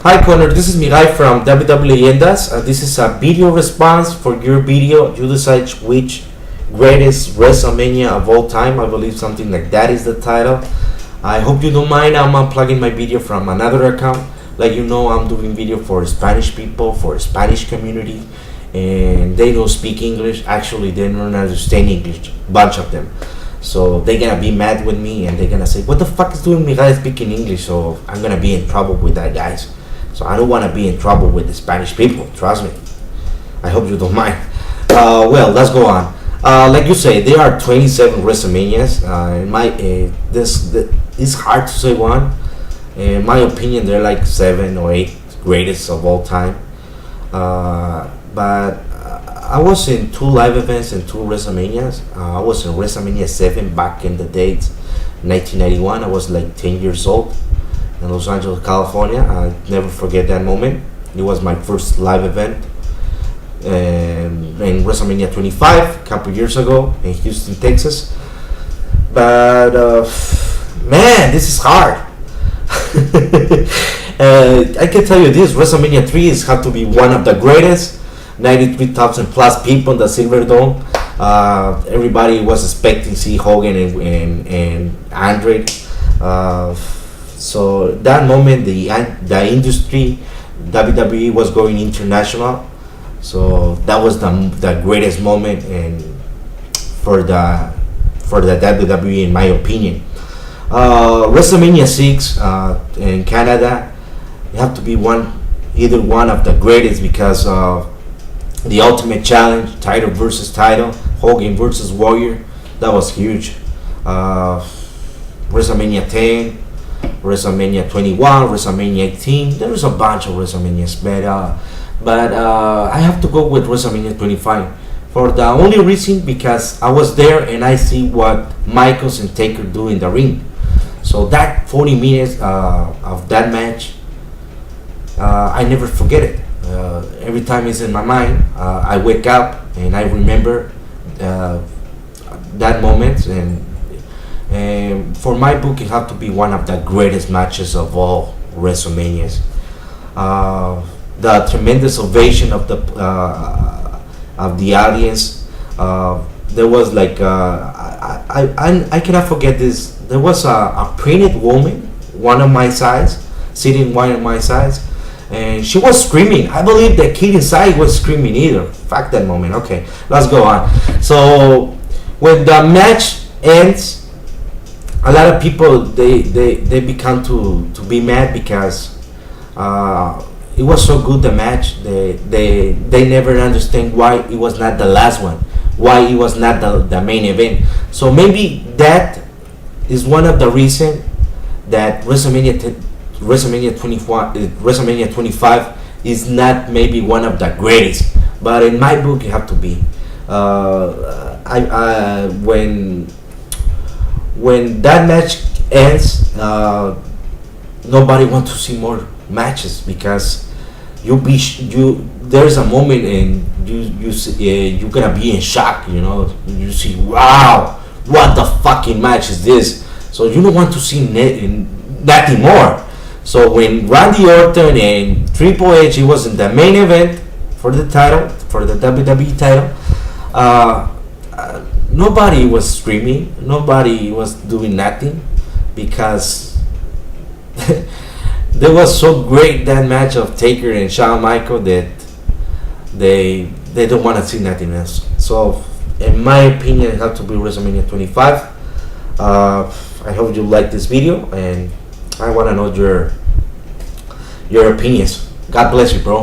Hi Connor, this is Miguel from WWELEYENDAS. This is a video response for your video. You decide which greatest WrestleMania of all time. I believe something like that is the title. I hope you don't mind. I'm unplugging my video from another account. Like you know, I'm doing video for Spanish people, for Spanish community, and they don't speak English. Actually, they don't understand English, bunch of them. So they're gonna be mad with me and they're gonna say, what the fuck is doing Miguel speaking English? So I'm gonna be in trouble with that, guys. So I don't want to be in trouble with the Spanish people, trust me. I hope you don't mind. Well, let's go on. Like you say, there are 27 WrestleManias. It's hard to say one. In my opinion, they're like 7 or 8 greatest of all time. But I was in 2 live events and 2 WrestleManias. I was in WrestleMania 7 back in the dates, 1991. I was like 10 years old in Los Angeles, California. I never forget that moment. It was my first live event. In WrestleMania 25 a couple years ago in Houston, Texas. But man, this is hard. I can tell you this: WrestleMania 3 has had to be one of the greatest. 93,000 plus people in the Silver Dome. Everybody was expecting to see Hogan and Andre. So that moment, the industry, WWE was going international. So that was the greatest moment for the WWE, in my opinion. WrestleMania 6 in Canada, you have to be either one of the greatest because the Ultimate Challenge, title versus title, Hogan versus Warrior, that was huge. WrestleMania 10, WrestleMania 21, WrestleMania 18. There was a bunch of WrestleManias, but I have to go with WrestleMania 25 for the only reason because I was there and I see what Michaels and Taker do in the ring. So that 40 minutes of that match, I never forget it. Every time it's in my mind, I wake up and I remember that moment, and for my book it had to be one of the greatest matches of all WrestleManias. The tremendous ovation of the audience. There was like I cannot forget this. There was a painted woman, one of my size, sitting one of my sides, and she was screaming. I believe the kid inside was screaming either. Fuck that moment. Okay, let's go on. So when the match ends, a lot of people they become to be mad because it was so good, the match. They never understand why it was not the last one, why it was not the main event. So maybe that is one of the reasons that WrestleMania 25 is not maybe one of the greatest. But in my book, it have to be. When that match ends, nobody wants to see more matches because there's a moment and you're gonna be in shock. You know, you see, wow, what the fucking match is this? So you don't want to see nothing more. So when Randy Orton and Triple H, it was in the main event for the title, for the WWE title, nobody was screaming, nobody was doing nothing because they was so great, that match of Taker and Shawn Michaels, that they don't want to see nothing else. So in my opinion, it has to be WrestleMania 25. I hope you like this video, and I want to know your opinions. God bless you, bro.